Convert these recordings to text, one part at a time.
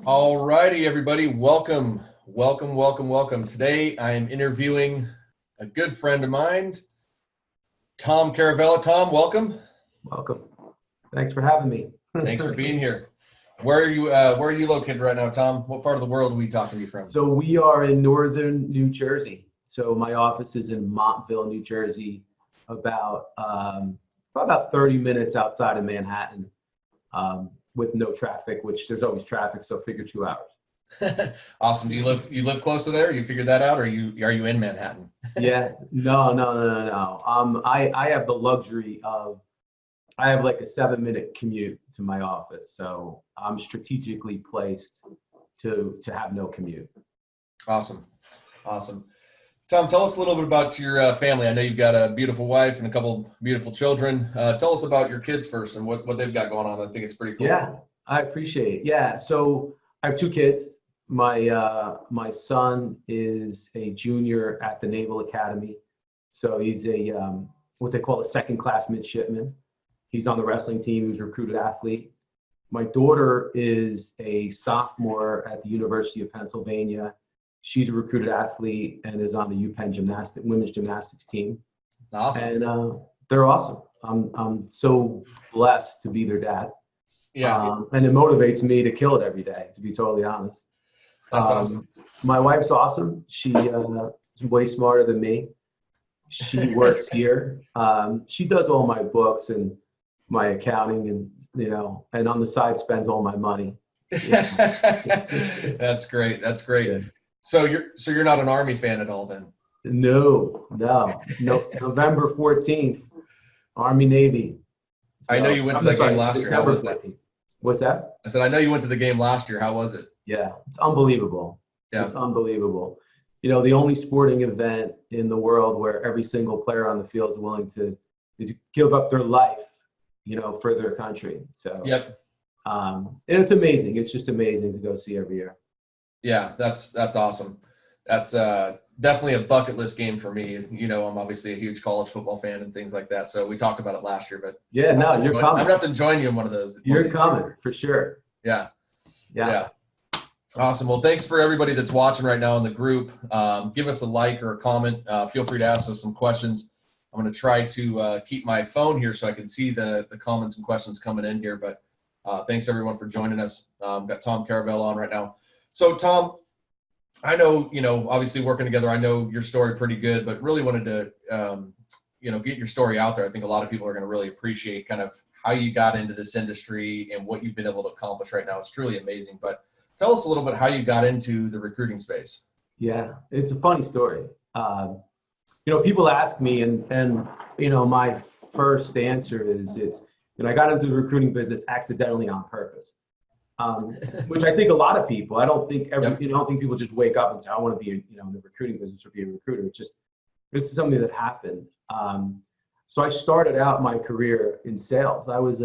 All righty, everybody. Welcome, welcome, welcome, welcome. Today, I am interviewing a good friend of mine, Tom Caravela. Tom, welcome. Welcome. Thanks for having me. Thanks for being here. Where are you located right now, Tom? What part of the world are we talking to you from? So we are in northern New Jersey. So my office is in Montville, New Jersey, about 30 minutes outside of Manhattan, with no traffic, which there's always traffic, so figure 2 hours. Awesome. Do you live close to there? You figured that out, or are you in Manhattan? Yeah. No. I have the luxury of I have like a 7-minute commute to my office, so I'm strategically placed to have no commute. Awesome. Tom, tell us a little bit about your family. I know you've got a beautiful wife and a couple beautiful children. Tell us about your kids first and what they've got going on. I think it's pretty cool. Yeah, I appreciate it. Yeah, so I have 2 kids. My son is a junior at the Naval Academy, so he's a what they call a second-class midshipman. He's on the wrestling team. He was a recruited athlete. My daughter is a sophomore at the University of Pennsylvania. She's a recruited athlete and is on the UPenn women's gymnastics team. Awesome. And they're awesome. I'm so blessed to be their dad. Yeah. And it motivates me to kill it every day, to be totally honest. That's awesome. My wife's awesome. She is way smarter than me. She works here. She does all my books and my accounting, and and on the side spends all my money. That's great. Yeah. So you're not an Army fan at all then? No. November 14th, Army Navy. So, I know you went to the game last year. How was that? What's that? I said, I know you went to the game last year. How was it? Yeah, it's unbelievable. Yeah. It's unbelievable. The only sporting event in the world where every single player on the field is willing to give up their life, for their country. So, yep. And it's amazing. It's just amazing to go see every year. Yeah, that's awesome. That's definitely a bucket list game for me. I'm obviously a huge college football fan and things like that. So we talked about it last year, but yeah, no, you're coming. I'm going to have to join you in one of those. You're coming for sure. Yeah. Awesome. Well, thanks for everybody that's watching right now in the group. Give us a like or a comment. Feel free to ask us some questions. I'm going to try to keep my phone here so I can see the comments and questions coming in here. But thanks everyone for joining us. Got Tom Caravela on right now. So Tom, I know, obviously working together, I know your story pretty good, but really wanted to, get your story out there. I think a lot of people are going to really appreciate kind of how you got into this industry and what you've been able to accomplish right now. It's truly amazing. But tell us a little bit how you got into the recruiting space. Yeah, it's a funny story. People ask me, and my first answer is I got into the recruiting business accidentally on purpose, which I think a lot of people. I don't think I don't think people just wake up and say, I want to be in the recruiting business or be a recruiter. This is something that happened. So I started out my career in sales. I was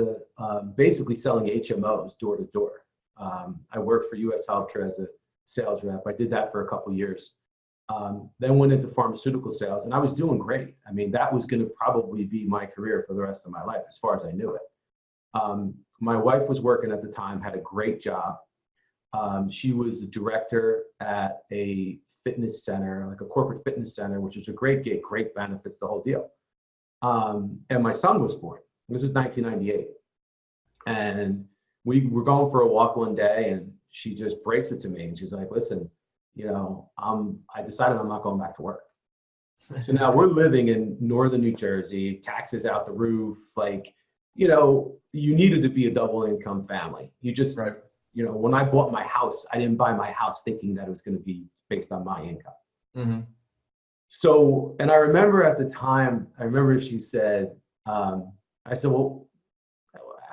basically selling HMOs door to door. I worked for U.S. Healthcare as a sales rep. I did that for a couple of years. Then went into pharmaceutical sales, and I was doing great. I mean, that was going to probably be my career for the rest of my life, as far as I knew it. My wife was working at the time, had a great job. She was the director at a fitness center, like a corporate fitness center, which was a great gig, great benefits, the whole deal. And my son was born. This was 1998. And we were going for a walk one day, and she just breaks it to me. And she's like, listen, I decided I'm not going back to work. So now we're living in northern New Jersey, taxes out the roof. You needed to be a double income family. You just, right. When I bought my house, I didn't buy my house thinking that it was going to be based on my income. Mm-hmm. So, and I remember at the time, she said, I said, well,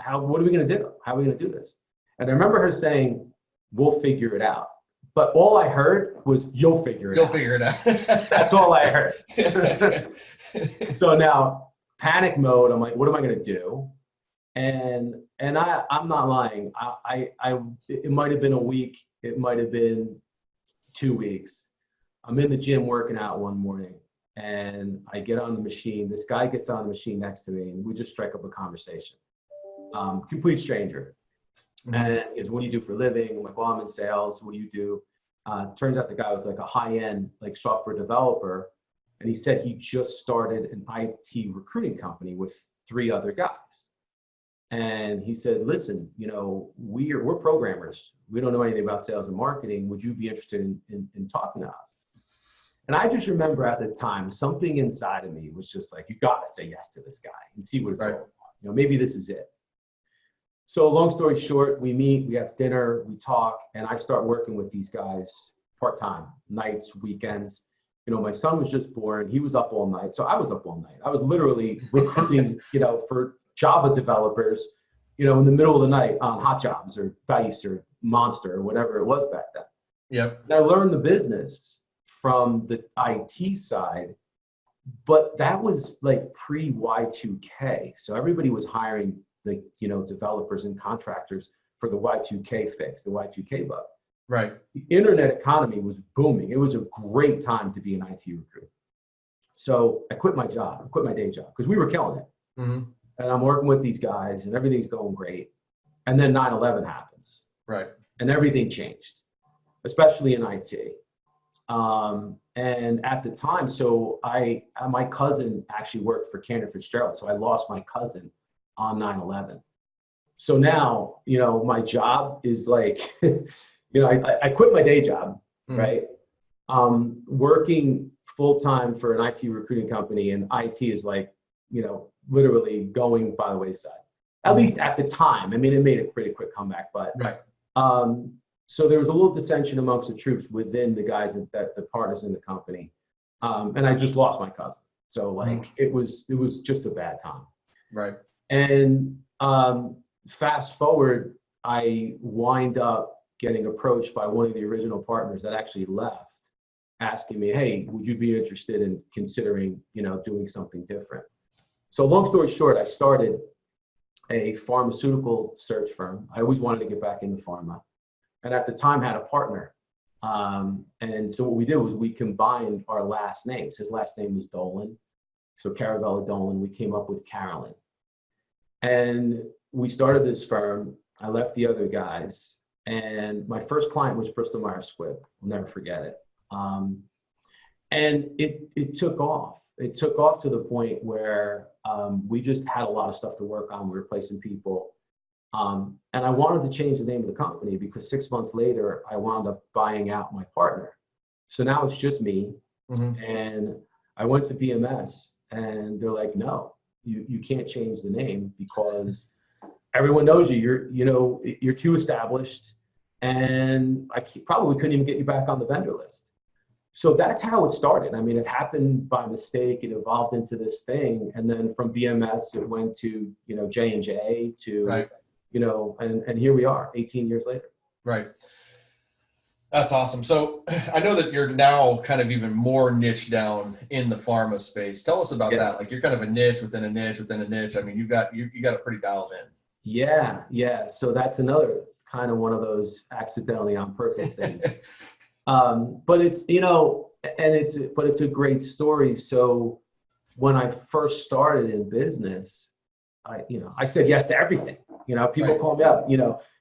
what are we going to do? How are we going to do this? And I remember her saying, we'll figure it out. But all I heard was, you'll figure it out. You'll figure it out. That's all I heard. So now, panic mode, I'm like, what am I going to do? And I'm not lying. It might have been a week. It might have been 2 weeks. I'm in the gym working out one morning, and I get on the machine. This guy gets on the machine next to me, and we just strike up a conversation. Complete stranger. And he goes, what do you do for a living? I'm like, well, I'm in sales. What do you do? Turns out the guy was like a high-end like software developer. And he said he just started an IT recruiting company with 3 other guys. And he said, listen, you know, we're programmers. We don't know anything about sales and marketing. Would you be interested in talking to us? And I just remember at the time, something inside of me was just like, you got to say yes to this guy and see what it's all about. You know, maybe this is it. So long story short, we meet, we have dinner, we talk, and I start working with these guys part-time, nights, weekends. You know, my son was just born. He was up all night. So I was up all night. I was literally recruiting, you know, for Java developers, you know, in the middle of the night on Hot Jobs or Dice or Monster or whatever it was back then. Yep. And I learned the business from the IT side, but that was like pre-Y2K. So everybody was hiring the, you know, developers and contractors for the Y2K fix, the Y2K bug. Right. The internet economy was booming. It was a great time to be an IT recruiter. So I quit my job, I quit my day job because we were killing it. Mm-hmm. And I'm working with these guys and everything's going great. And then 9/11 happens. Right. And everything changed, especially in IT. And at the time, so my cousin actually worked for Cantor Fitzgerald. So I lost my cousin on 9/11. So now, you know, my job is like, you know, I quit my day job, right? Working full-time for an IT recruiting company, and IT is like, you know, literally going by the wayside, at least at the time. I mean, it made a pretty quick comeback, but right. So there was a little dissension amongst the troops within the guys that the partners in the company. And I just lost my cousin. So like, it was just a bad time. Right. And fast forward, I wind up getting approached by one of the original partners that actually left, asking me, hey, would you be interested in considering, you know, doing something different? So long story short, I started a pharmaceutical search firm. I always wanted to get back into pharma. And at the time had a partner. And so what we did was we combined our last names. His last name was Dolan. So Caravela Dolan, we came up with Carolan. And we started this firm. I left the other guys. And my first client was Bristol Myers Squibb. I'll never forget it. And it took off. It took off to the point where we just had a lot of stuff to work on. We were placing people. And I wanted to change the name of the company because 6 months later, I wound up buying out my partner. So now it's just me. And I went to BMS and they're like, no, you can't change the name because everyone knows you. You're too established, and I probably couldn't even get you back on the vendor list. So that's how it started. I mean, it happened by mistake. It evolved into this thing, and then from BMS, it went to J&J to right. And here we are, 18 years later. Right. That's awesome. So I know that you're now kind of even more niche down in the pharma space. Tell us about that. Like you're kind of a niche within a niche within a niche. I mean, you got it pretty dialed in. Yeah. So that's another kind of one of those accidentally on purpose things. But it's, it's a great story. So when I first started in business, I said yes to everything. People right. call me up,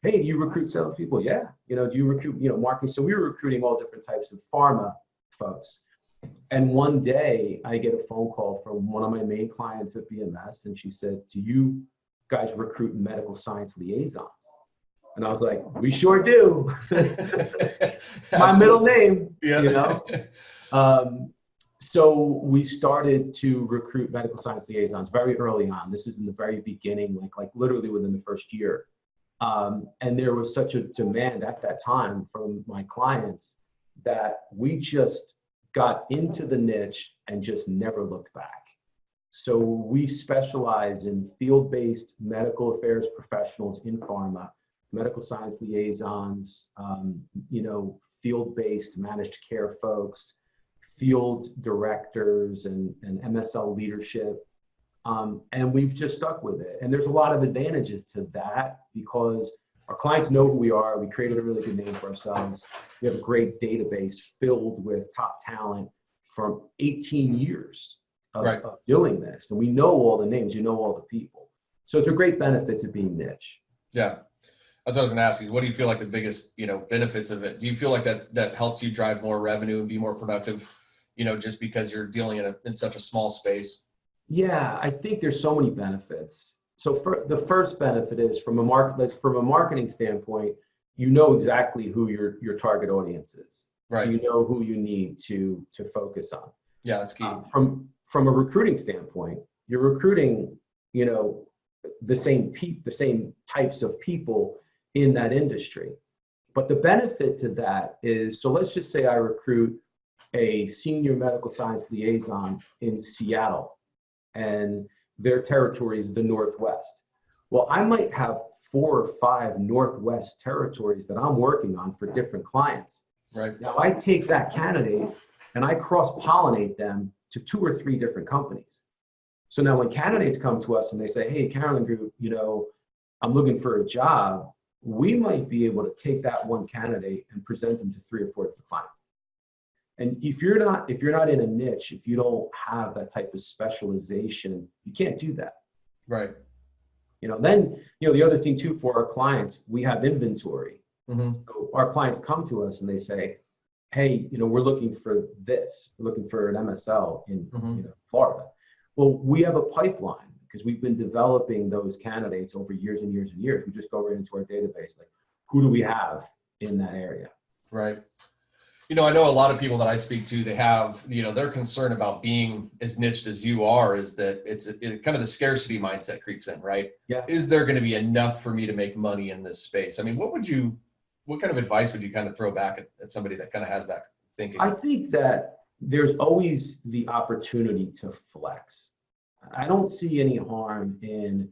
hey, do you recruit salespeople? Yeah. Do you recruit, marketing? So we were recruiting all different types of pharma folks. And one day I get a phone call from one of my main clients at BMS. And she said, do you guys recruit medical science liaisons? And I was like, we sure do. My middle name, yeah. So we started to recruit medical science liaisons very early on. This is in the very beginning, like literally within the first year. And there was such a demand at that time from my clients that we just got into the niche and just never looked back. So we specialize in field-based medical affairs professionals in pharma, medical science liaisons, field-based managed care folks, field directors and MSL leadership. And we've just stuck with it. And there's a lot of advantages to that because our clients know who we are. We created a really good name for ourselves. We have a great database filled with top talent from 18 years of doing this. And we know all the names, all the people. So it's a great benefit to being niche. Yeah. That's what I was going to ask you. What do you feel like the biggest, benefits of it? Do you feel like that helps you drive more revenue and be more productive, just because you're dealing in such a small space? Yeah, I think there's so many benefits. So for the first benefit is from a marketing standpoint, you know exactly who your target audience is. So Right. you know who you need to focus on. Yeah, that's key. From a recruiting standpoint, you're recruiting, the same types of people in that industry. But the benefit to that is, so let's just say I recruit a senior medical science liaison in Seattle, and their territory is the Northwest. Well, I might have 4 or 5 Northwest territories that I'm working on for different clients. Right. Now I take that candidate and I cross-pollinate them to 2 or 3 different companies. So now when candidates come to us and they say, hey, Carolan Group, I'm looking for a job, we might be able to take that one candidate and present them to 3 or 4 different clients. And if you're not in a niche, if you don't have that type of specialization, you can't do that. Right. Then, the other thing too, for our clients, we have inventory. Mm-hmm. So our clients come to us and they say, hey, we're looking for this. We're looking for an MSL in Florida. Well, we have a pipeline because we've been developing those candidates over years and years and years. We just go right into our database, like, who do we have in that area? Right. I know a lot of people that I speak to, they have, their concern about being as niched as you are is that it's kind of the scarcity mindset creeps in, right? Yeah. Is there going to be enough for me to make money in this space? I mean, what kind of advice would you kind of throw back at somebody that kind of has that thinking? I think that there's always the opportunity to flex. I don't see any harm in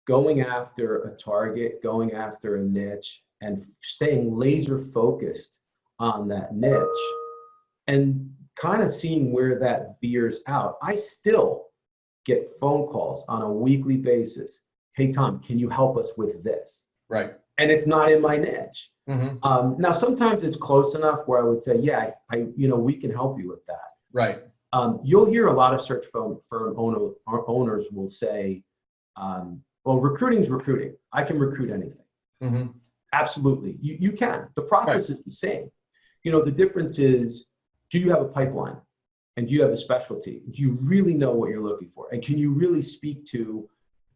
going after a target, going after a niche, and staying laser focused on that niche and kind of seeing where that veers out. I still get phone calls on a weekly basis. Hey, Tom, can you help us with this? Right. And it's not in my niche. Mm-hmm. Now, sometimes it's close enough where I would say, yeah, we can help you with that. Right. You'll hear a lot of search firm owners will say, well, recruiting's recruiting. I can recruit anything. Mm-hmm. Absolutely. You can. The process is the same. The difference is, do you have a pipeline and do you have a specialty? Do you really know what you're looking for? And can you really speak to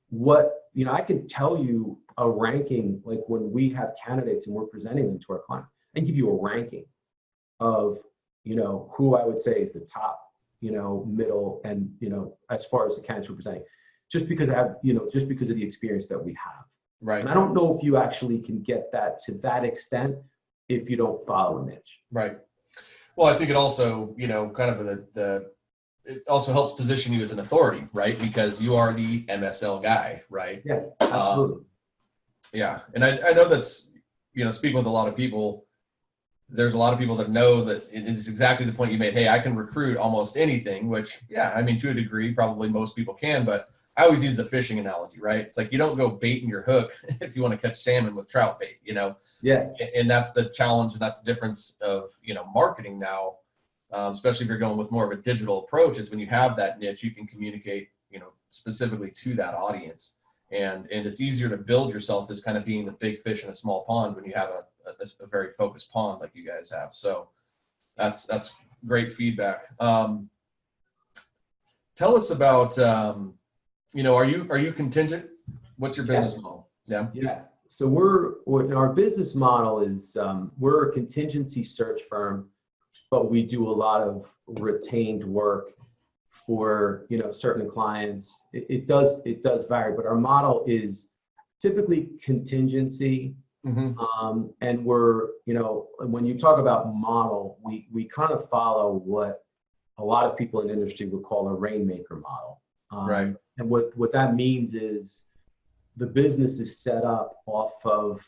what, I can tell you a ranking, like when we have candidates and we're presenting them to our clients, and give you a ranking of, who I would say is the top, middle, and, as far as the candidates we're presenting, just because of the experience that we have. Right. And I don't know if you actually can get that to that extent if you don't follow a niche. Right. Well, I think it also, kind of it also helps position you as an authority, right? Because you are the MSL guy, right? Yeah, absolutely. Yeah. And I know that's, speaking with a lot of people, there's a lot of people that know that it's exactly the point you made. Hey, I can recruit almost anything, which, yeah, I mean, to a degree, probably most people can, but I always use the fishing analogy, right? It's like you don't go baiting your hook if you want to catch salmon with trout bait, Yeah. And that's the challenge, and that's the difference of, marketing now, especially if you're going with more of a digital approach, is when you have that niche, you can communicate, specifically to that audience. And it's easier to build yourself as kind of being the big fish in a small pond when you have a very focused pond like you guys have. So that's great feedback. Tell us about, are you contingent? What's your business model? Yeah. Yeah. So our business model is, we're a contingency search firm, but we do a lot of retained work for, certain clients. It does vary, but our model is typically contingency. Mm-hmm. And we're, when you talk about model, we kind of follow what a lot of people in the industry would call a Rainmaker model. Right. And what that means is the business is set up off of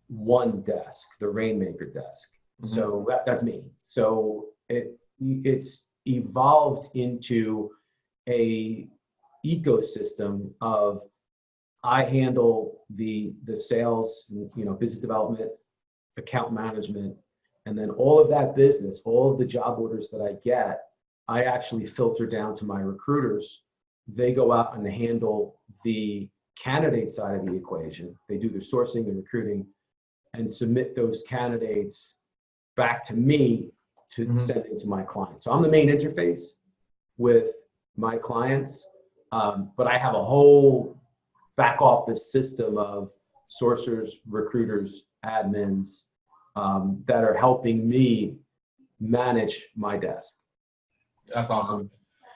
one desk, the Rainmaker desk. Mm-hmm. So that's me. So it's evolved into a ecosystem of, I handle the sales, business development, account management, and then all of that business, all of the job orders that I get, I actually filter down to my recruiters. They go out and handle the candidate side of the equation. They do their sourcing, the recruiting, and submit those candidates back to me to send it to my clients. So I'm the main interface with my clients, but I have a whole back office system of sourcers, recruiters, admins that are helping me manage my desk. That's awesome.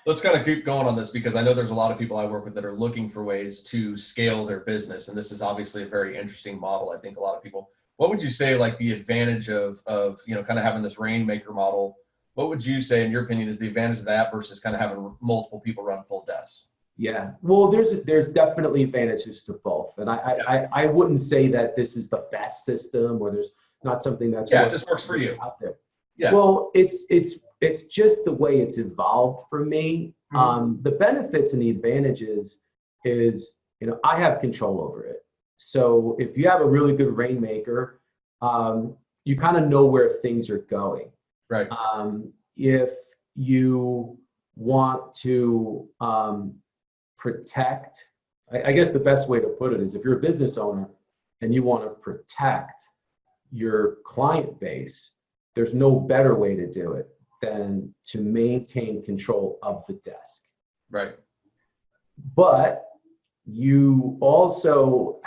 Let's kind of keep going on this, because I know there's a lot of people I work with that are looking for ways to scale their business. And this is obviously a very interesting model. I think a lot of people, what would you say, like the advantage of, kind of having this Rainmaker model? What would you say, in your opinion, is the advantage of that versus kind of having multiple people run full desks? Yeah, well, there's definitely advantages to both. And I wouldn't say that this is the best system, or there's not something that's it just works for you out there. Yeah. Well, it's just the way it's evolved for me. The benefits and the advantages is, I have control over it. So if you have a really good Rainmaker, you kind of know where things are going. Right. If you want to protect, I guess the best way to put it is, if you're a business owner and you want to protect your client base, there's no better way to do it than to maintain control of the desk. Right. But you also,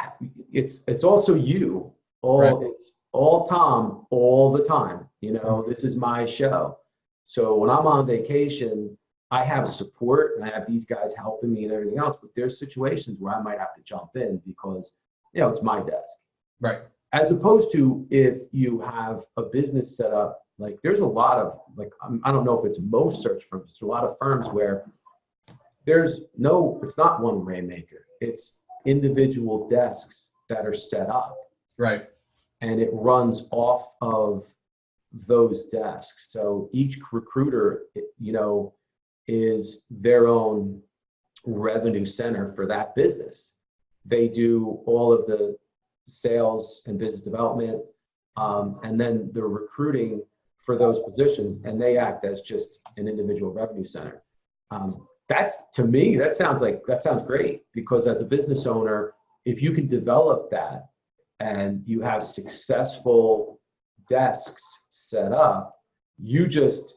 it's also you, it's all Tom all the time. This is my show. So when I'm on vacation, I have support and I have these guys helping me and everything else, but there's situations where I might have to jump in because, it's my desk. Right. As opposed to if you have a business set up, like there's a lot of, I don't know if it's most search firms, there's a lot of firms where it's not one Rainmaker. It's individual desks that are set up. Right. And it runs off of those desks. So each recruiter, is their own revenue center for that business. They do all of the sales and business development, and then the recruiting for those positions, and they act as just an individual revenue center. To me, that sounds great, because as a business owner, if you can develop that and you have successful desks set up, you just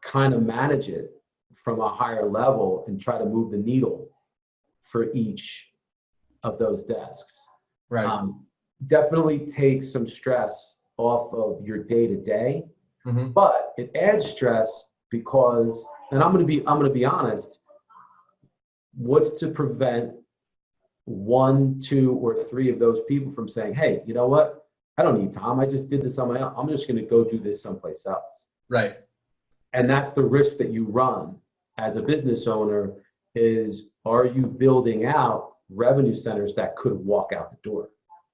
kind of manage it from a higher level and try to move the needle for each of those desks. Right. Definitely takes some stress off of your day-to-day, Mm-hmm. but it adds stress because, and I'm going to be honest, what's to prevent 1, 2, or 3 of those people from saying, hey, you know what? I don't need Tom. I just did this on my own. I'm just going to go do this someplace else. Right. And that's the risk that you run as a business owner is, are you building out revenue centers that could walk out the door?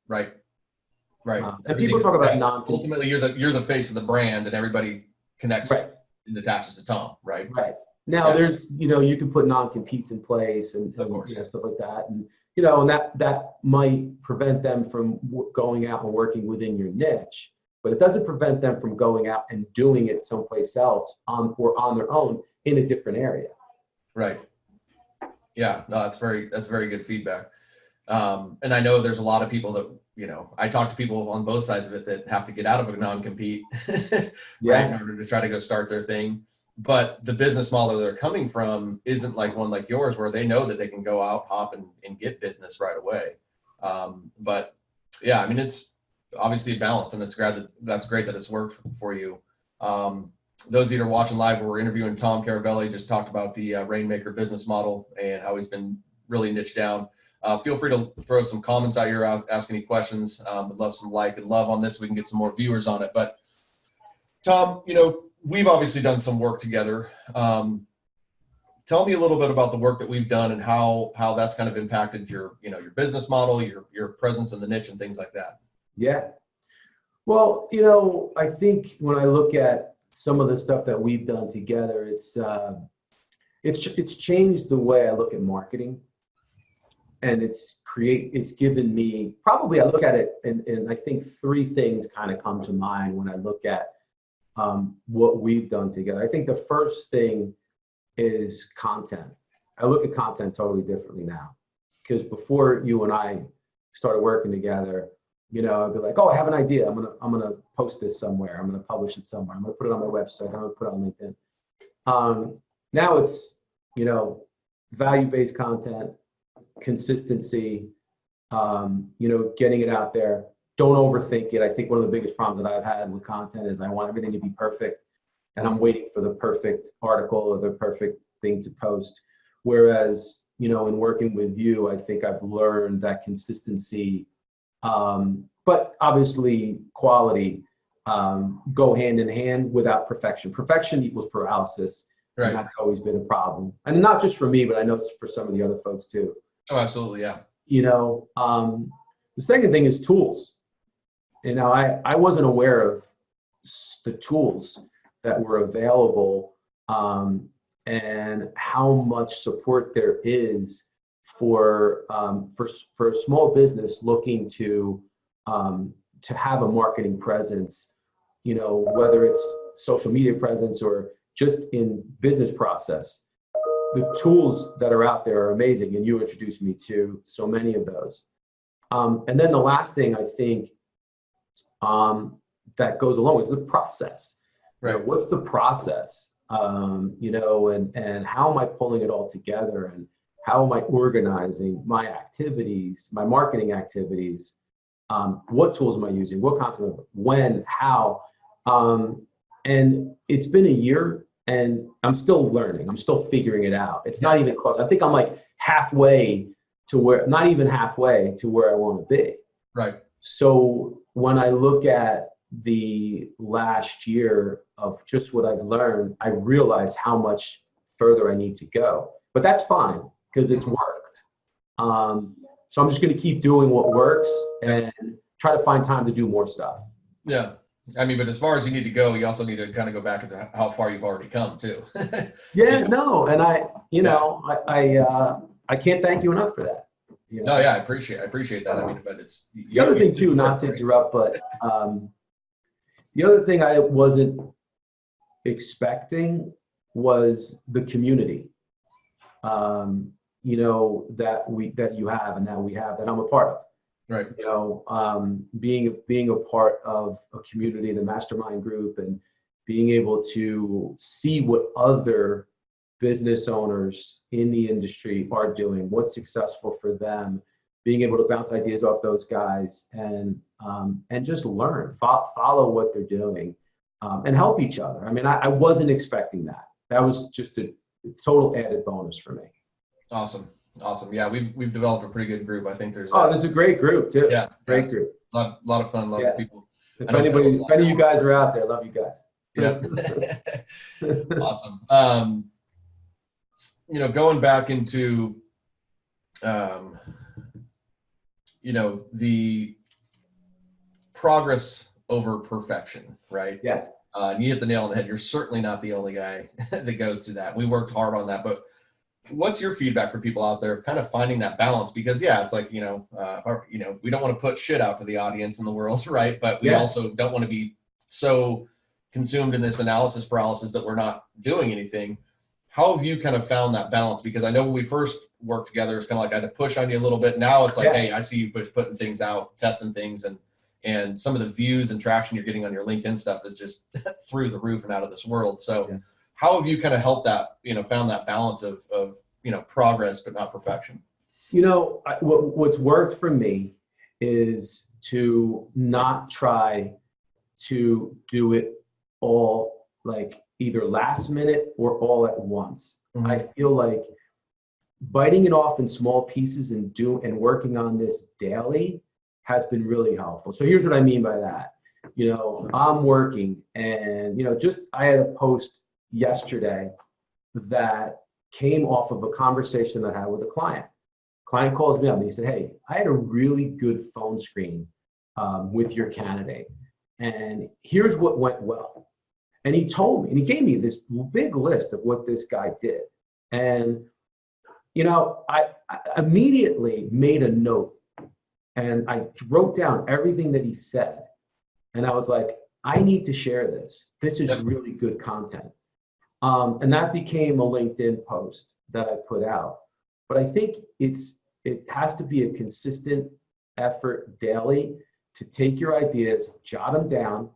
Right. Right. And people talk about ultimately you're the face of the brand, and everybody connects and attaches to Tom. Right. Right. Now there's, you can put non-competes in place and stuff like that. And, and that might prevent them from going out and working within your niche, but it doesn't prevent them from going out and doing it someplace else on their own in a different area. Right. Yeah, no, that's very good feedback. And I know there's a lot of people that, I talk to people on both sides of it that have to get out of a non-compete, right, in order to try to go start their thing. But the business model they're coming from isn't like one like yours, where they know that they can go out, hop, and get business right away. But yeah, I mean, it's obviously a balance, and that's great that it's worked for you. Those that are watching live, we're interviewing Tom Caravela. He just talked about the Rainmaker business model and how he's been really niched down. Feel free to throw some comments out here, ask any questions. Would love some like and love on this so we can get some more viewers on it. But Tom, we've obviously done some work together. Tell me a little bit about the work that we've done and how that's kind of impacted your business model, your presence in the niche and things like that. Yeah. Well, I think when I look at some of the stuff that we've done together, it's changed the way I look at marketing. And it's given me, probably I look at it and I think 3 things kind of come to mind when I look at what we've done together. I think the first thing is content. I look at content totally differently now. because before you and I started working together, you know, I'd be like, oh, I have an idea. I'm gonna post this somewhere. I'm gonna publish it somewhere. I'm gonna put it on my website. I'm gonna put it on LinkedIn. Now it's, you know, value-based content, consistency, you know, getting it out there. Don't overthink it. I think one of the biggest problems that I've had with content is I want everything to be perfect, and I'm waiting for the perfect article or the perfect thing to post. Whereas, you know, in working with you, I think I've learned that consistency, but obviously quality, go hand in hand without perfection. Perfection equals paralysis. Right. And that's always been a problem. And not just for me, but I know it's for some of the other folks too. Oh, absolutely. Yeah. You know, the second thing is tools. You know, I wasn't aware of the tools that were available, and how much support there is for a small business looking to have a marketing presence, you know, whether it's social media presence or just in business process. The tools that are out there are amazing, and you introduced me to so many of those. And then the last thing I think that goes along is the process. Right. You know, what's the process? You know, and how am I pulling it all together, and how am I organizing my activities, my marketing activities? What tools am I using? What content? When? How? And it's been a year, and I'm still learning. I'm still figuring it out. It's not even close. I think I'm like halfway to where, not even halfway to where I want to be. Right. So when I look at the last year of just what I've learned, I realize how much further I need to go. But that's fine because it's worked. So I'm just going to keep doing what works and try to find time to do more stuff. Yeah. I mean, but as far as you need to go, you also need to kind of go back into how far you've already come too. Yeah, no. And I can't thank you enough for that. You know? No, yeah, I appreciate that. I mean, but it's the other thing too, not to interrupt, but the other thing I wasn't expecting was the community, you know, that you have and that we have, that I'm a part of. Right. You know, being a part of a community, the mastermind group, and being able to see what other business owners in the industry are doing, what's successful for them, being able to bounce ideas off those guys and just learn, follow what they're doing, and help each other. I mean, I wasn't expecting that. That was just a total added bonus for me. Awesome. Yeah, we've developed a pretty good group. I think there's there's a great group too. Yeah, great group. A lot of fun, a lot of people. If any of you guys are out there, love you guys. Yeah. Awesome. You know, going back into you know, the progress over perfection, right? Yeah. You hit the nail on the head. You're certainly not the only guy that goes through that. We worked hard on that, but what's your feedback for people out there of kind of finding that balance? Because it's like, you know, we don't want to put shit out to the audience in the world, right? But we also don't want to be so consumed in this analysis paralysis that we're not doing anything. How have you kind of found that balance? Because I know when we first worked together, it's kind of like I had to push on you a little bit. Now it's like, hey, I see you putting things out, testing things, and some of the views and traction you're getting on your LinkedIn stuff is just through the roof and out of this world. So how have you kind of helped that, you know, found that balance of you know, progress, but not perfection? You know, what's worked for me is to not try to do it all like either last minute or all at once. Mm-hmm. I feel like biting it off in small pieces and working on this daily has been really helpful. So here's what I mean by that. You know, I'm working and, you know, I had a post yesterday that came off of a conversation that I had with a client. Client calls me up and he said, hey, I had a really good phone screen with your candidate, and here's what went well. And he told me, and he gave me this big list of what this guy did. And, you know, I immediately made a note and I wrote down everything that he said. And I was like, I need to share this. This is really good content. And that became a LinkedIn post that I put out. But I think it's it has to be a consistent effort daily to take your ideas, jot them down,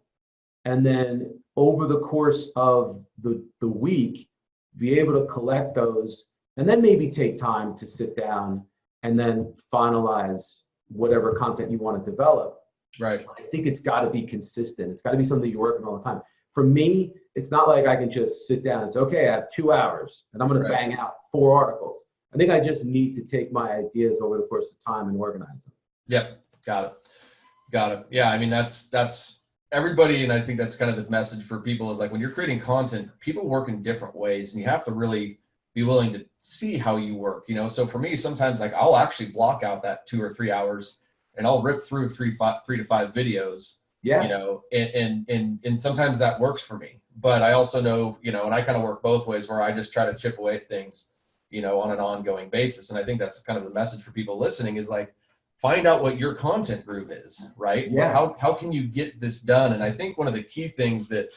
and then over the course of the week, be able to collect those, and then maybe take time to sit down and then finalize whatever content you want to develop. Right. I think it's got to be consistent. It's got to be something you're working all the time. For me, it's not like I can just sit down and say, okay, I have 2 hours and I'm going to bang out 4 articles. I think I just need to take my ideas over the course of time and organize them. Yep. Got it. Yeah. I mean, that's everybody. And I think that's kind of the message for people is like, when you're creating content, people work in different ways and you have to really be willing to see how you work, you know? So for me, sometimes like I'll actually block out that 2 or 3 hours and I'll rip through 3 to 5 videos, you know, and sometimes that works for me, but I also know, you know, and I kind of work both ways where I just try to chip away at things, you know, on an ongoing basis. And I think that's kind of the message for people listening is like, find out what your content groove is, right? Yeah. How can you get this done? And I think one of the key things that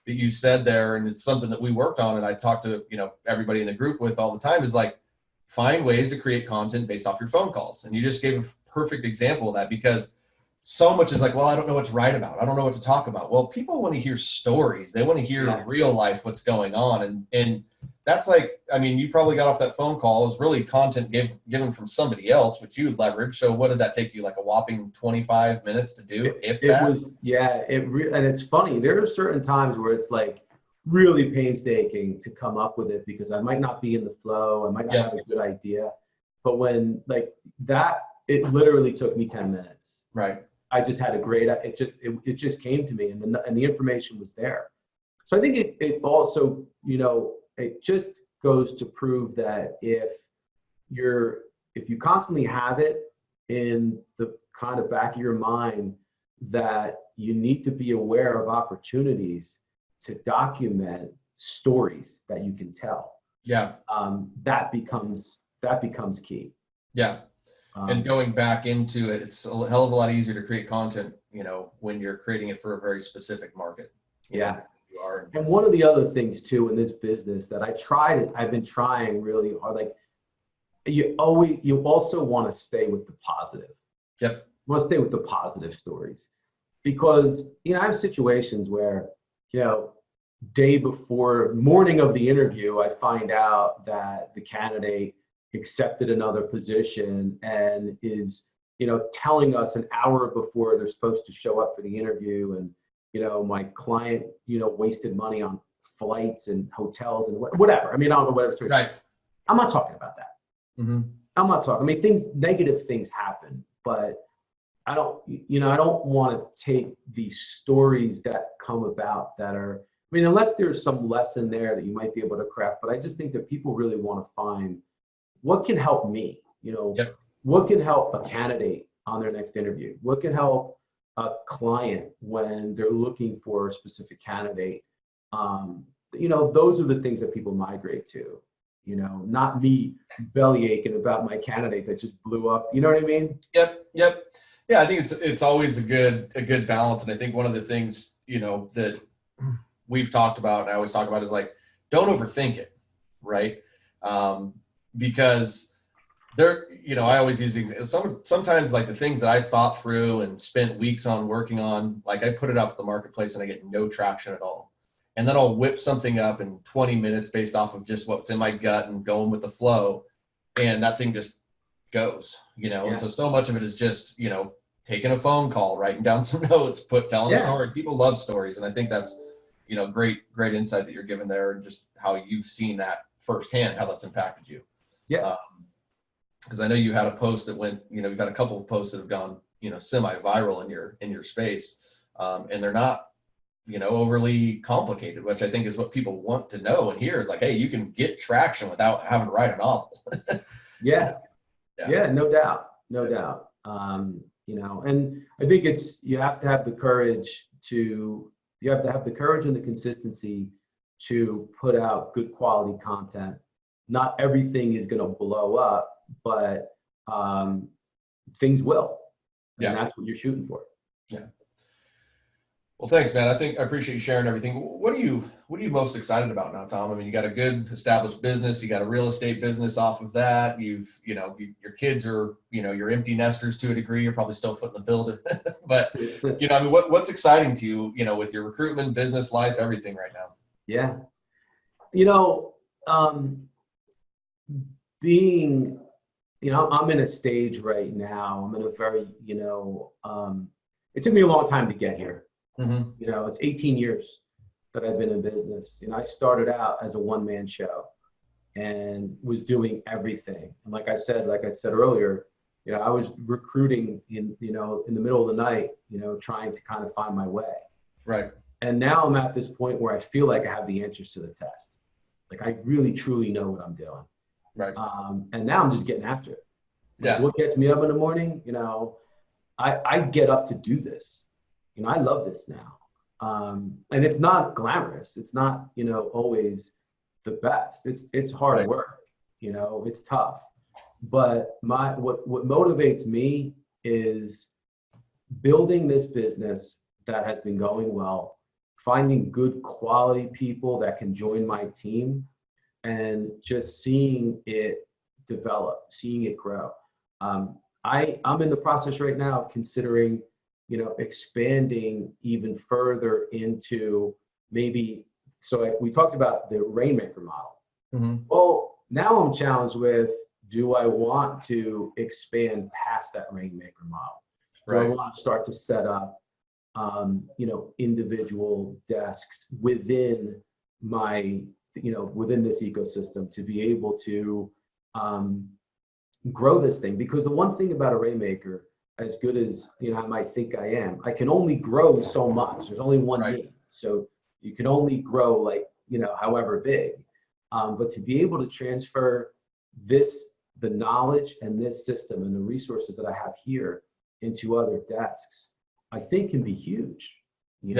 you said there, and it's something that we worked on and I talk to, you know, everybody in the group with all the time is like, find ways to create content based off your phone calls. And you just gave a perfect example of that because so much is like, well, I don't know what to write about. I don't know what to talk about. Well, people want to hear stories. They want to hear real life, what's going on. And that's like, I mean, you probably got off that phone call. It was really content given from somebody else, which you leveraged. So what did that take you? Like a whopping 25 minutes to do? And it's funny. There are certain times where it's like really painstaking to come up with it because I might not be in the flow. I might not have a good idea. But when like that, it literally took me 10 minutes. Right. I just had a great, it just came to me and the information was there. So I think it also, you know, it just goes to prove that if you constantly have it in the kind of back of your mind that you need to be aware of opportunities to document stories that you can tell. Yeah. That becomes key. Yeah. And going back into it, it's a hell of a lot easier to create content, you know, when you're creating it for a very specific market. You are. And one of the other things too in this business that I've been trying really hard, like you also want to stay with the positive. Yep. You want to stay with the positive stories because, you know, I have situations where, you know, morning of the interview, I find out that the candidate accepted another position and is, you know, telling us an hour before they're supposed to show up for the interview. And, you know, my client, you know, wasted money on flights and hotels and whatever. I mean, I don't know whatever story. Right. I'm not talking about that. Mm-hmm. I'm not talking. I mean, negative things happen, but I don't want to take these stories that come about that are, I mean, unless there's some lesson there that you might be able to craft, but I just think that people really want to find what can help me, you know, what can help a candidate on their next interview? What can help a client when they're looking for a specific candidate? You know, those are the things that people migrate to, you know, not me belly aching about my candidate that just blew up. You know what I mean? Yep. Yeah, I think it's always a good balance. And I think one of the things, you know, that we've talked about and I always talk about is like, don't overthink it, right? Because there, you know, I always use sometimes like the things that I thought through and spent weeks on working on, like I put it out to the marketplace and I get no traction at all. And then I'll whip something up in 20 minutes based off of just what's in my gut and going with the flow. And that thing just goes, you know? And so much of it is just, you know, taking a phone call, writing down some notes, telling a story. People love stories. And I think that's, you know, great insight that you're giving there and just how you've seen that firsthand, how that's impacted you. Yeah. Because I know you had a post that went, you know, you've had a couple of posts that have gone, you know, semi-viral in your space. And they're not, you know, overly complicated, which I think is what people want to know and hear is like, hey, you can get traction without having to write a novel. Yeah, no doubt. You know, and I think you have to have the courage and the consistency to put out good quality content. Not everything is going to blow up, but things will. And that's what you're shooting for. Yeah. Well, thanks, man. I appreciate you sharing everything. What are you most excited about now, Tom? I mean, you got a good established business, you got a real estate business off of that. Your kids are, you're empty nesters to a degree. You're probably still footing the bill, but I mean, what's exciting to you, with your recruitment, business, life, everything right now? Yeah. Being, I'm in a stage right now. I'm in a very, it took me a long time to get here. Mm-hmm. It's 18 years that I've been in business. I started out as a one-man show and was doing everything. And like I said earlier, I was recruiting in the middle of the night, trying to kind of find my way. Right. And now I'm at this point where I feel like I have the answers to the test. Like I really, truly know what I'm doing. Right. And now I'm just getting after it. Like, Yeah. what gets me up in the morning? I get up to do this. I love this now. And it's not glamorous. It's not, always the best. It's hard Right. work, it's tough. But what motivates me is building this business that has been going well, finding good quality people that can join my team, and just seeing it develop, seeing it grow. I'm in the process right now of considering, expanding even further into maybe, we talked about the Rainmaker model. Mm-hmm. Well, now I'm challenged with, do I want to expand past that Rainmaker model? Right. Do I want to start to set up, individual desks within my, within this ecosystem to be able to grow this thing? Because the one thing about a Rainmaker, as good as I might think I am, I can only grow so much. There's only one Right. me, so you can only grow like however big. But to be able to transfer the knowledge and this system and the resources that I have here into other desks, I think can be huge. And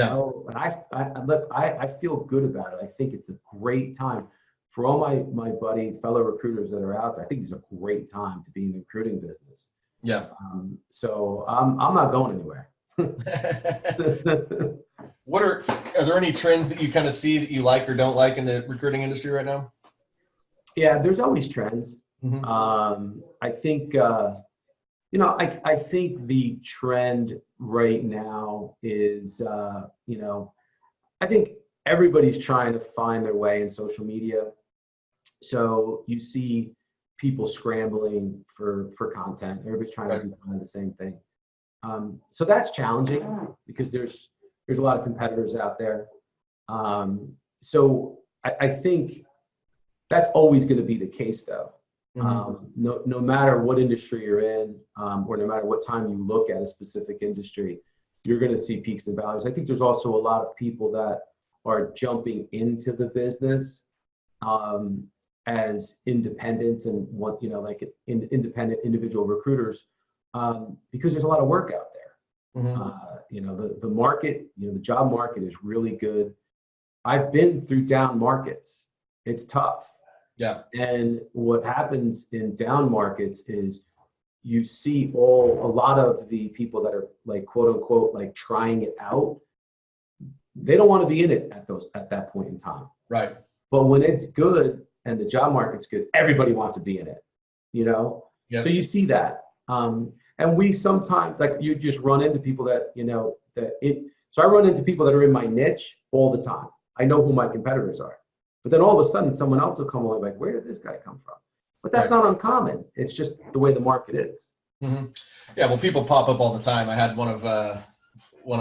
I feel good about it. I think it's a great time for all my fellow recruiters that are out there. I think it's a great time to be in the recruiting business. Yeah. So I'm not going anywhere. Are there any trends that you kind of see that you like or don't like in the recruiting industry right now? Yeah, there's always trends. Mm-hmm. I think, I think the trend right now is, I think everybody's trying to find their way in social media. So you see people scrambling for content. Everybody's trying to do kind of the same thing. So that's challenging because there's a lot of competitors out there. So I think that's always going to be the case, though. Mm-hmm. No matter what industry you're in, or no matter what time you look at a specific industry, you're going to see peaks and valleys. I think there's also a lot of people that are jumping into the business as independents and independent individual recruiters, because there's a lot of work out there. Mm-hmm. The market, the job market is really good. I've been through down markets. It's tough. Yeah. And what happens in down markets is you see a lot of the people that are like, quote unquote, like trying it out. They don't want to be in it at that point in time. Right. But when it's good and the job market's good, everybody wants to be in it, Yep. So you see that. And we sometimes, like, you just run into people that, so I run into people that are in my niche all the time. I know who my competitors are. But then all of a sudden, someone else will come along like, where did this guy come from? But that's not uncommon. It's just the way the market is. Mm-hmm. Yeah, well, people pop up all the time. I had one of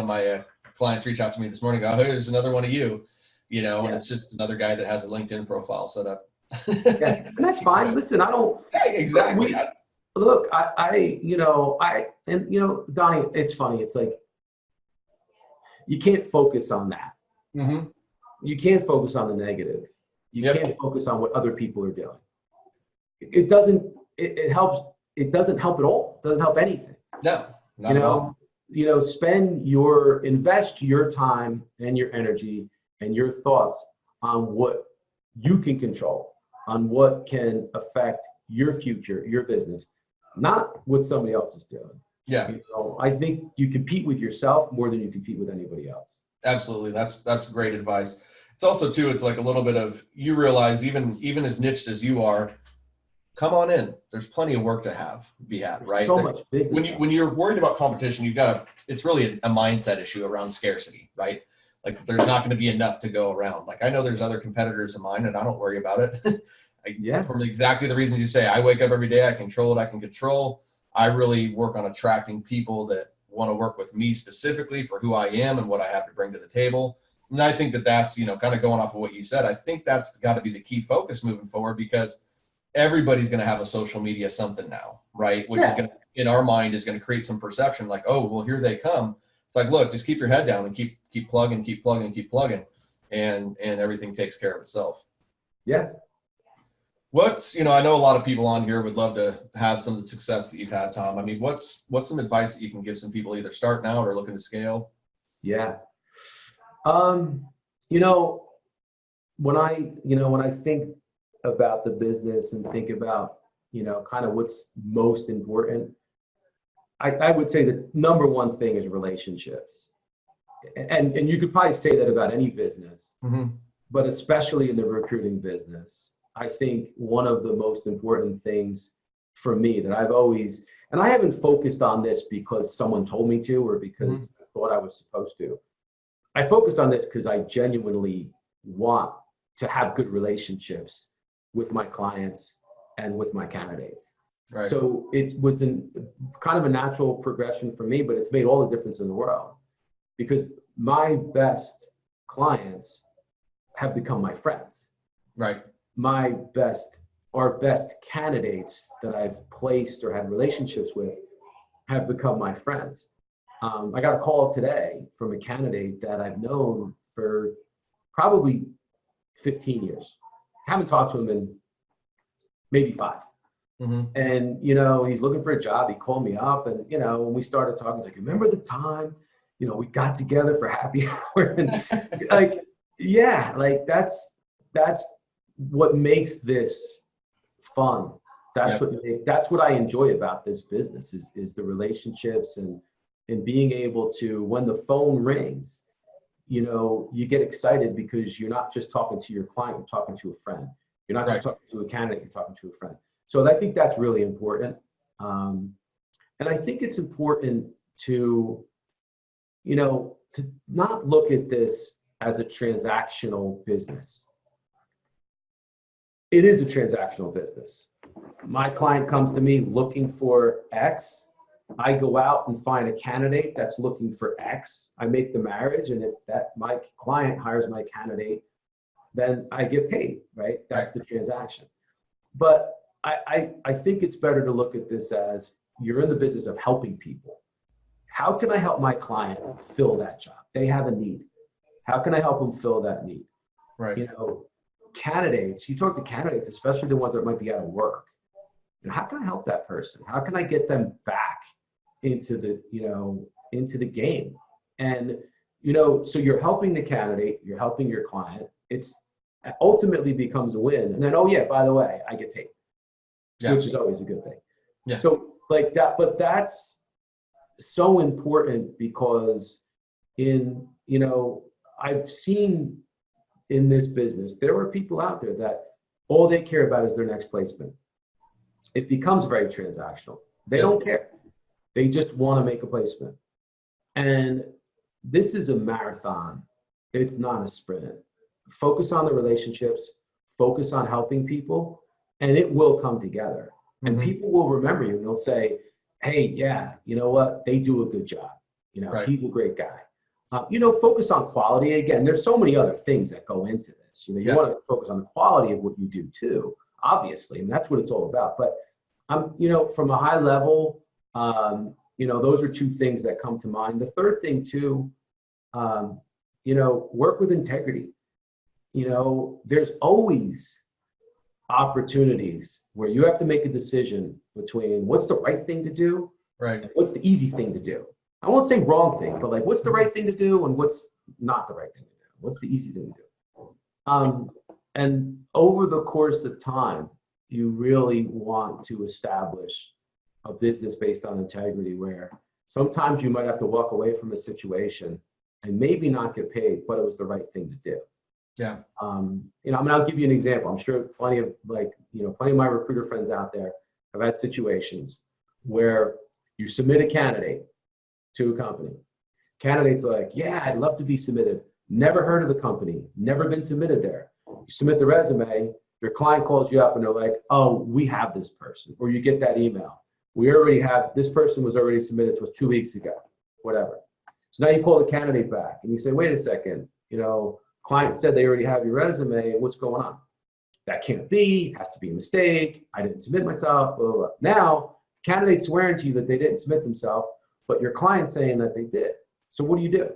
my clients reach out to me this morning. Oh, hey, there's another one of you, and it's just another guy that has a LinkedIn profile set up. Yeah, and that's fine. Listen, I don't. Yeah, exactly. Look, Donnie, it's funny. It's like, you can't focus on that. Mm-hmm. You can't focus on the negative. You can't focus on what other people are doing. It doesn't help at all. It doesn't help anything. No, not at all. Invest your time and your energy and your thoughts on what you can control, on what can affect your future, your business, not what somebody else is doing. Yeah. I think you compete with yourself more than you compete with anybody else. Absolutely. That's great advice. It's also too, it's like a little bit of, you realize even as niched as you are, come on in. There's plenty of work to be had, There's right? so much business. When you're worried about competition, you've got it's really a mindset issue around scarcity, right? Like there's not going to be enough to go around. Like I know there's other competitors of mine and I don't worry about it. Yeah. From exactly the reasons you say. I wake up every day, I control what I can control. I really work on attracting people that want to work with me specifically for who I am and what I have to bring to the table. And I think that that's, kind of going off of what you said, I think that's got to be the key focus moving forward, because everybody's going to have a social media something now, right? Which is going to, in our mind, is going to create some perception like, oh, well, here they come. It's like, look, just keep your head down and keep plugging, and everything takes care of itself. Yeah. I know a lot of people on here would love to have some of the success that you've had, Tom. I mean, what's some advice that you can give some people either starting out or looking to scale? Yeah. When I think about the business and think about, kind of what's most important, I would say the number one thing is relationships. And you could probably say that about any business, but especially in the recruiting business. I think one of the most important things for me that I've always, and I haven't focused on this because someone told me to or because I thought I was supposed to. I focus on this because I genuinely want to have good relationships with my clients and with my candidates. Right. So it was kind of a natural progression for me, but it's made all the difference in the world because my best clients have become my friends. Right. Our best candidates that I've placed or had relationships with have become my friends. I got a call today from a candidate that I've known for probably 15 years. Haven't talked to him in maybe 5. And, he's looking for a job. He called me up and, when we started talking, he's like, remember the time, we got together for happy hour and that's what makes this fun. That's what I enjoy about this business is the relationships and being able to, when the phone rings, you get excited because you're not just talking to your client, you're talking to a friend. You're not just talking to a candidate, you're talking to a friend. So I think that's really important. And I think it's important to, to not look at this as a transactional business. It is a transactional business. My client comes to me looking for X. I go out and find a candidate that's looking for X. I make the marriage, and if my client hires my candidate, then I get paid, right? That's the transaction. But I think it's better to look at this as you're in the business of helping people. How can I help my client fill that job? They have a need. How can I help them fill that need? Right. Candidates, you talk to candidates, especially the ones that might be out of work. How can I help that person? How can I get them back into the game? And, so you're helping the candidate, you're helping your client. It's ultimately becomes a win. And then, oh yeah, by the way, I get paid, which is always a good thing. Yeah. So like that, but that's so important because I've seen in this business, there are people out there that all they care about is their next placement. It becomes very transactional. They don't care. They just want to make a placement. And this is a marathon. It's not a sprint. Focus on the relationships, focus on helping people, and it will come together. And people will remember you and they'll say, hey, yeah, you know what? They do a good job. He's a great guy. Focus on quality. Again, there's so many other things that go into this. You want to focus on the quality of what you do too, obviously, and that's what it's all about. But from a high level, those are 2 things that come to mind. The third thing too, work with integrity. There's always opportunities where you have to make a decision between what's the right thing to do, and what's the easy thing to do. I won't say wrong thing, but like what's the right thing to do and what's not the right thing to do? What's the easy thing to do? And over the course of time, you really want to establish a business based on integrity where sometimes you might have to walk away from a situation and maybe not get paid, but it was the right thing to do. Yeah. You know, I mean, I'll give you an example. I'm sure plenty of my recruiter friends out there have had situations where you submit a candidate to a company. Candidate's like, yeah, I'd love to be submitted. Never heard of the company, never been submitted there. You submit the resume, your client calls you up and they're like, oh, we have this person. Or you get that email. We already have, this person was already submitted to us 2 weeks ago, whatever. So now you call the candidate back and you say, wait a second, you know, client said they already have your resume. What's going on? That can't be, has to be a mistake. I didn't submit myself, blah, blah, blah. Now, candidate's swearing to you that they didn't submit themselves, but your client's saying that they did. So what do? Do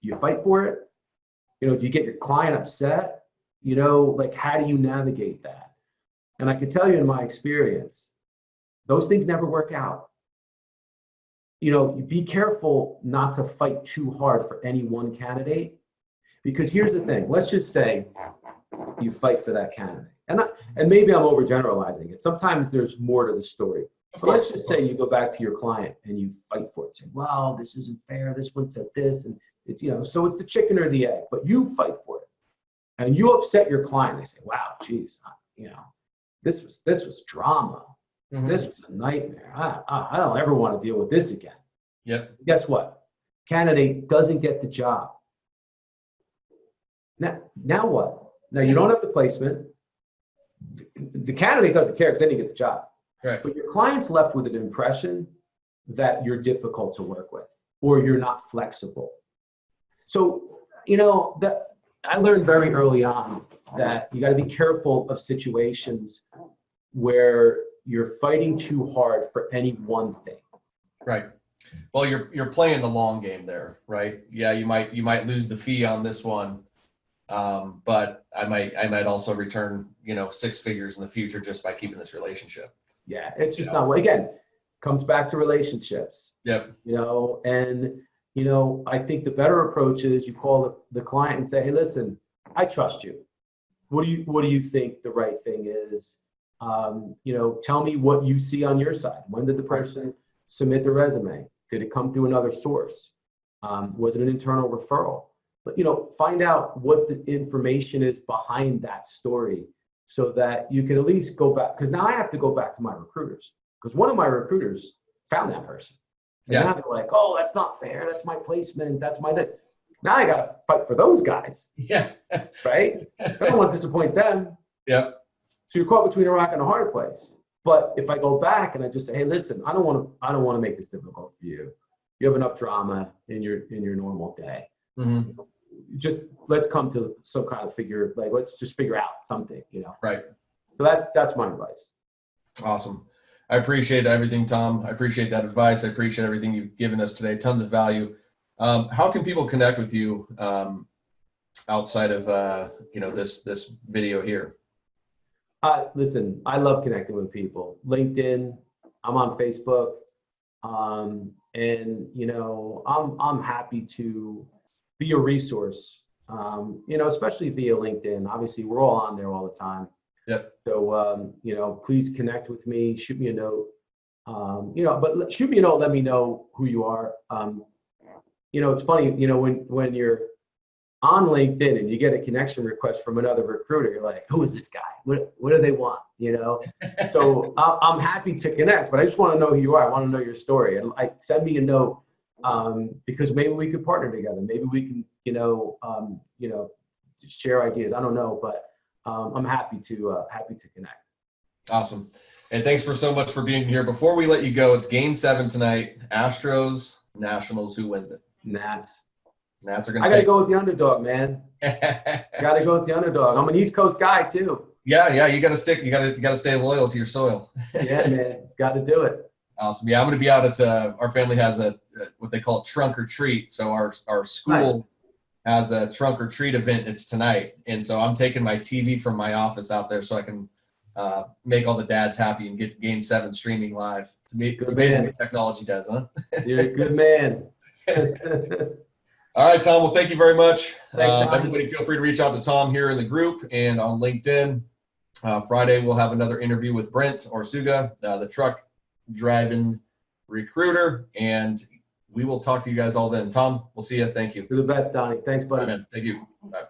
you fight for it? You know, do you get your client upset? You know, like, how do you navigate that? And I can tell you in my experience, those things never work out. You know, be careful not to fight too hard for any one candidate, because here's the thing. Let's just say you fight for that candidate. And maybe I'm overgeneralizing it. Sometimes there's more to the story. But let's just say you go back to your client and you fight for it. Say, well, this isn't fair. This one said this. And it's, you know, so it's the chicken or the egg, but you fight for it. And you upset your client. They say, wow, geez, you know, this was drama. Mm-hmm. This was a nightmare. I don't ever want to deal with this again. Yep. Guess what? Candidate doesn't get the job. Now what? Now you don't have the placement. The candidate doesn't care because they didn't get the job. Right. But your client's left with an impression that you're difficult to work with or you're not flexible. So, you know, that I learned very early on that you got to be careful of situations where you're fighting too hard for any one thing. Right. Well, you're playing the long game there, right? Yeah, you might lose the fee on this one, but I might also return, you know, 6 figures in the future just by keeping this relationship. Yeah, it's just not, again, comes back to relationships. Yep. You know, and, you know, I think the better approach is you call the client and say, hey, listen, I trust you. What do you think the right thing is? You know, tell me what you see on your side. When did the person submit the resume? Did it come through another source? Was it an internal referral? But, you know, find out what the information is behind that story so that you can at least go back. Because now I have to go back to my recruiters because one of my recruiters found that person. And now they're like, oh, that's not fair. That's my placement. That's my this. Now I got to fight for those guys. Yeah. Right? I don't want to disappoint them. Yep. So you're caught between a rock and a hard place. But if I go back and I just say, hey, listen, I don't want to make this difficult for you. You have enough drama in your normal day. Mm-hmm. Just let's come to some kind of figure. Like, let's just figure out something, you know? Right. So that's my advice. Awesome. I appreciate everything, Tom. I appreciate that advice. I appreciate everything you've given us today. Tons of value. How can people connect with you outside of you know, this video here? Listen, I love connecting with people. LinkedIn, I'm on Facebook, and you know, I'm happy to be a resource. You know, especially via LinkedIn. Obviously, we're all on there all the time. Yep. So you know, please connect with me. Shoot me a note. You know, but shoot me a note. Let me know who you are. You know, it's funny. You know, when you're on LinkedIn and you get a connection request from another recruiter, you're like, who is this guy? What do they want? You know? So I'm happy to connect, but I just want to know who you are. I want to know your story. And send me a note because maybe we could partner together. Maybe we can, you know, share ideas. I don't know, but I'm happy to connect. Awesome. And thanks so much for being here. Before we let you go, it's Game 7 tonight. Astros, Nationals. Who wins it? Nats. Nats are going to. I got to go with the underdog, man. Got to go with the underdog. I'm an East Coast guy too. Yeah. You got to stick. You got to stay loyal to your soil. Yeah, man. Got to do it. Awesome. Yeah, I'm going to be out at. Our family has what they call a trunk or treat. So our school has a trunk or treat event. It's tonight, and so I'm taking my TV from my office out there so I can make all the dads happy and get Game 7 streaming live. It's amazing what technology does, huh? You're a good man. All right, Tom. Well, thank you very much. Everybody feel free to reach out to Tom here in the group and on LinkedIn. Friday, we'll have another interview with Brent Orsuga, the truck driving recruiter, and we will talk to you guys all then. Tom, we'll see you. Thank you. You're the best, Donnie. Thanks, All buddy. right, man. Thank you. Bye.